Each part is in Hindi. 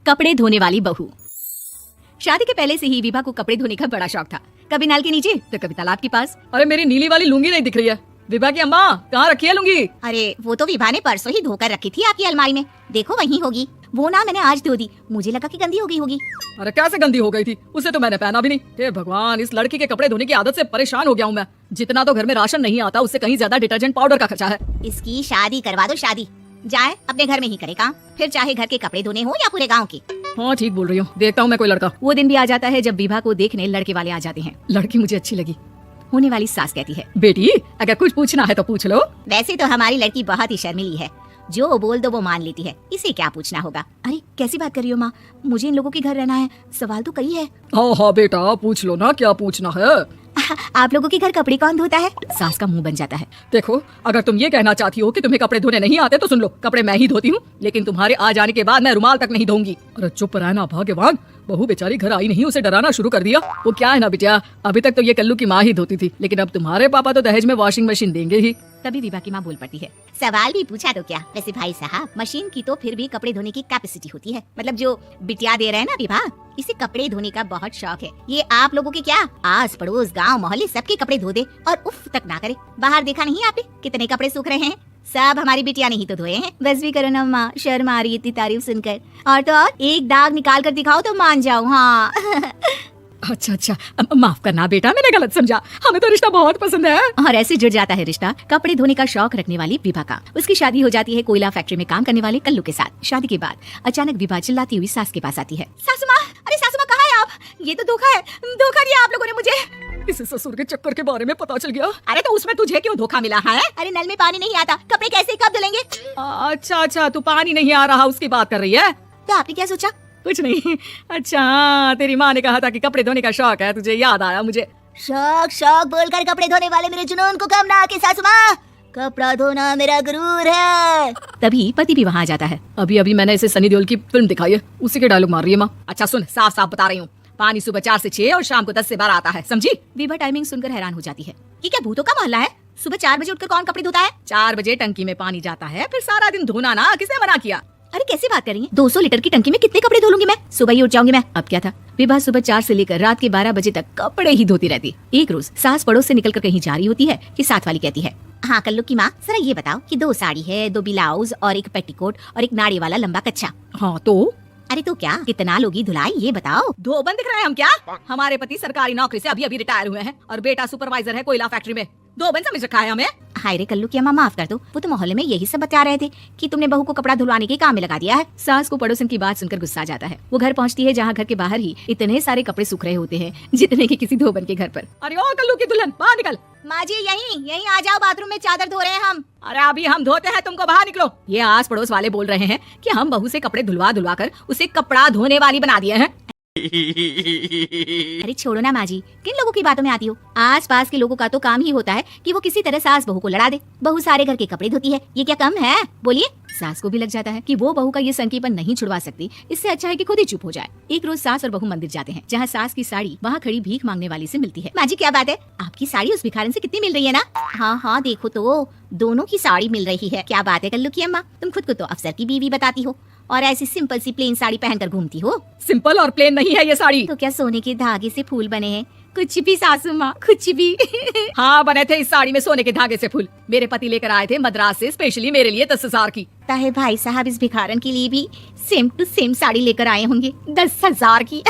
कपड़े धोने वाली बहू। शादी के पहले से ही विभा को कपड़े धोने का बड़ा शौक था। कभी नल के नीचे तो कभी तालाब के पास। अरे मेरी नीली वाली लुंगी नहीं दिख रही है। विभा की अम्मा कहाँ रखी है लुंगी? अरे वो तो विभा ने परसों ही धोकर रखी थी आपकी अलमारी में, देखो वहीं होगी। वो ना मैंने आज धो दी, मुझे लगा कि गंदी हो गई होगी। अरे कैसे गंदी हो गई थी? उसे तो मैंने पहना भी नहीं। हे भगवान, इस लड़की के कपड़े धोने की आदत से परेशान हो गया हूँ मैं। जितना तो घर में राशन नहीं आता उससे कहीं ज्यादा डिटर्जेंट पाउडर का खर्चा है। इसकी शादी करवा दो, शादी जाए अपने घर में ही करे काम, फिर चाहे घर के कपड़े धोने हो या पूरे गाँव के। हाँ ठीक बोल रही हूँ, देखता हूँ मैं कोई लड़का। वो दिन भी आ जाता है जब विभा को देखने लड़के वाले आ जाते हैं। लड़की मुझे अच्छी लगी। होने वाली सास कहती है, बेटी अगर कुछ पूछना है तो पूछ लो। वैसे तो हमारी लड़की बहुत ही शर्मीली है, जो बोल दो वो मान लेती है, इसे क्या पूछना होगा। अरे कैसी बात कर रही हो माँ, मुझे इन लोगों के घर रहना है, सवाल तो कई है। हाँ हाँ बेटा पूछ लो ना, क्या पूछना है। आप लोगों के घर कपड़े कौन धोता है? सास का मुंह बन जाता है। देखो अगर तुम ये कहना चाहती हो कि तुम्हें कपड़े धोने नहीं आते तो सुन लो, कपड़े मैं ही धोती हूँ, लेकिन तुम्हारे आ जाने के बाद मैं रुमाल तक नहीं धोऊंगी। अरे चुप रहना भाग्यवान, बहू बेचारी घर आई नहीं, उसे डराना शुरू कर दिया। वो क्या है ना बिटिया, अभी तक तो ये कल्लू की माँ ही धोती थी, लेकिन अब तुम्हारे पापा तो दहेज में वॉशिंग मशीन देंगे ही। तभी विभा की माँ बोल पड़ती है, सवाल भी पूछा तो क्या। वैसे भाई साहब, मशीन की तो फिर भी कपड़े धोने की कैपेसिटी होती है, मतलब जो बिटिया दे रहे हैं ना विभा, इसे कपड़े धोने का बहुत शौक है। ये आप लोगों के क्या आस पड़ोस गांव मोहल्ले सबके कपड़े धो दे और उफ तक ना करे। बाहर देखा नहीं आपने कितने कपड़े सूख रहे हैं? सब हमारी बिटिया ने ही तो धोए हैं। बस भी करो ना माँ, शर्म आ रही है इतनी तारीफ सुनकर। और तो और एक दाग निकाल कर दिखाओ तो मान जाओ। हाँ अच्छा अच्छा, माफ करना बेटा, मैंने गलत समझा, हमें तो रिश्ता बहुत पसंद है। और ऐसे जुड़ जाता है रिश्ता कपड़े धोने का शौक रखने वाली विभा का। उसकी शादी हो जाती है कोयला फैक्ट्री में काम करने वाले कल्लू के साथ। शादी के बाद अचानक विभा चिल्लाती हुई सास के पास आती है, सासू माँ, अरे सासू माँ कहाँ है आप? ये तो धोखा है, धोखा दिया आप लोगों ने मुझे। इस ससुर के चक्कर के बारे में पता चल गया। अरे तो उसमें तुझे क्यों धोखा मिला है? अरे नल में पानी नहीं आता, कपड़े कैसे कब धुलेंगे? अच्छा अच्छा, तू पानी नहीं आ रहा उसकी बात कर रही है? तो आपने क्या सोचा? कुछ नहीं। अच्छा तेरी माँ ने कहा था कि कपड़े धोने का शौक है, तुझे याद आया मुझे। शौक शौक बोलकर कपड़े धोने वाले मेरे जुनून को कम ना आके सासू माँ, कपड़ा धोना मेरा गुरूर है। तभी पति भी वहाँ आ जाता है। अभी अभी मैंने इसे सनी देओल की फिल्म दिखाई है, उसी के डायलॉग मार रही है माँ। अच्छा सुन, साफ साफ बता रही हूँ, पानी सुबह 4 से 6 और शाम को 10 से 12 आता है, समझी? विभा टाइमिंग सुनकर हैरान हो जाती है। ये क्या भूतों का मोहल्ला है? सुबह 4 बजे उठकर कौन कपड़े धोता है? 4 बजे टंकी में पानी जाता है, फिर सारा दिन धोना ना, किसने मना किया? अरे कैसी बात कर रही हैं? 200 लीटर की टंकी में कितने कपड़े धो लूंगी मैं? सुबह ही उठ जाऊंगी मैं। अब क्या था, विभा सुबह 4 से लेकर रात के 12 बजे तक कपड़े ही धोती रहती। एक रोज सास पड़ोस से निकलकर कहीं जा रही होती है कि साथ वाली कहती है, हाँ कल्लू की माँ, जरा ये बताओ कि 2 साड़ी है, 2 ब्लाउज और एक पेटीकोट और एक नाड़ी वाला लंबा कच्छा। हाँ तो? अरे तो क्या कितना लोगी धुलाई, ये बताओ। धोबन दिख रहे हैं हम क्या? हमारे पति सरकारी नौकरी से अभी अभी रिटायर हुए हैं और बेटा सुपरवाइजर है कोयला फैक्ट्री में। धोबन समझ रखा है हमें? हाय रे कल्लू की अम्मा, माफ कर दो, वो तो मोहल्ले में यही सब बता रहे थे कि तुमने बहू को कपड़ा धुलवाने के काम में लगा दिया है। सास को पड़ोसन की बात सुनकर गुस्सा आ जाता है। वो घर पहुंचती है जहाँ घर के बाहर ही इतने सारे कपड़े सूख रहे होते हैं जितने की किसी धोबन के घर पर। अरे ओ कल्लू की दुल्हन, बाहर निकल। माँ जी यहीं आ जाओ, बाथरूम में चादर धो रहे हैं हम। अरे अभी हम धोते हैं, तुमको बाहर निकलो। ये आस पड़ोस वाले बोल रहे हैं कि हम बहू से कपड़े धुलवा धुलवा कर उसे कपड़ा धोने वाली बना दिए हैं। अरे छोड़ो ना माँ जी, किन लोगों की बातों में आती हो? आस पास के लोगों का तो काम ही होता है कि वो किसी तरह सास बहू को लड़ा दे। बहू सारे घर के कपड़े धोती है, ये क्या कम है? बोलिए। सास को भी लग जाता है कि वो बहू का ये संकीपन नहीं छुड़वा सकती, इससे अच्छा है कि खुद ही चुप हो जाए। एक रोज सास और बहू मंदिर जाते हैं, जहाँ सास की साड़ी वहाँ खड़ी भीख मांगने वाली से मिलती है। माँ जी क्या बात है, आपकी साड़ी उस भिखारन से कितनी मिल रही है ना? हाँ हाँ देखो तो, दोनों की साड़ी मिल रही है। क्या बात है कल्लू की अम्मा, तुम खुद को तो अफसर की बीवी बताती हो और ऐसी सिंपल सी प्लेन साड़ी पहनकर घूमती हो। सिंपल और प्लेन नहीं है ये साड़ी। तो क्या सोने के धागे से फूल बने हैं? कुछ भी सासू माँ, कुछ भी। हाँ बने थे इस साड़ी में सोने के धागे से फूल। मेरे पति लेकर आए थे मद्रास से स्पेशली मेरे लिए 10,000 की। ताहे भाई साहब इस भिखारन के लिए भी सेम टू सेम साड़ी लेकर आए होंगे 10,000 की।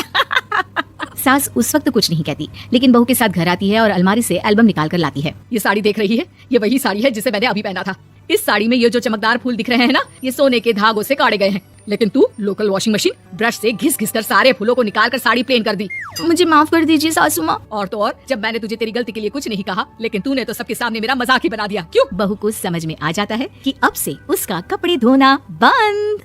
सास उस वक्त कुछ नहीं कहती, लेकिन बहू के साथ घर आती है और अलमारी से एल्बम निकाल कर लाती है। ये साड़ी देख रही है, ये वही साड़ी है जिसे मैंने अभी पहना था। इस साड़ी में ये जो चमकदार फूल दिख रहे हैं ना, ये सोने के धागों से काटे गए हैं, लेकिन तू लोकल वॉशिंग मशीन ब्रश से घिस घिस कर सारे फूलों को निकाल कर साड़ी प्लेन कर दी। मुझे माफ कर दीजिए सासू माँ। और तो और, जब मैंने तुझे तेरी गलती के लिए कुछ नहीं कहा, लेकिन तूने तो सबके सामने मेरा मजाक ही बना दिया। क्यों? बहू को समझ में आ जाता है कि अब से उसका कपड़े धोना बंद।